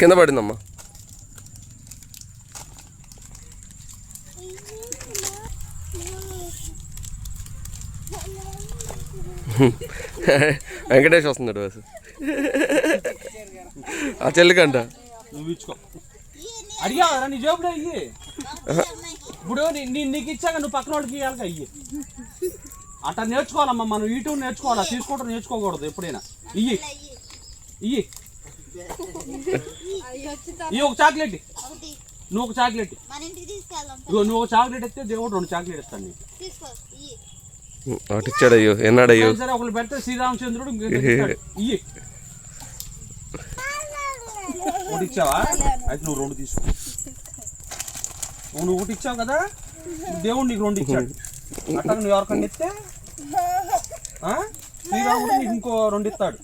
కింద పడిందమ్మా. వెంకటేష్ వస్తున్నాడు బస్. ఆ చెల్లికంట నువ్వు ఇచ్చుకో. అడిగావరా నీ జోబులో అయ్యి. ఇప్పుడు నీకు ఇచ్చాక నువ్వు పక్కన వాళ్ళకి ఇవ్వాలి అయ్యి. అట్లా నేర్చుకోవాలమ్మా మనం. యూట్యూబ్ నేర్చుకోవాలా, తీసుకోవడం నేర్చుకోకూడదు ఎప్పుడైనా. ఇయ్యి ఇయ్యి ఇవి ఒక చాక్లెట్. నువ్వు ఒక చాక్లెట్ నువ్వు ఒక చాక్లెట్ ఇస్తే దేవుడు 2 చాక్లెట్ ఇస్తాను నీకు. ఒకటి ఇచ్చాడు. అయ్యో ఎన్నాడయ్యో సరే ఒకళ్ళు పెడితే శ్రీరామచంద్రుడు ఇయ్యి. ఒకటి ఇచ్చావా? అయితే నువ్వు 2 తీసుకో. నువ్వు ఒకటి ఇచ్చావు కదా, దేవుడు నీకు 2 ఇచ్చాడు. అట్లా నువ్వు ఎవరికన్నా ఇస్తే శ్రీరాముడు నీకు ఇంకో 2 ఇస్తాడు.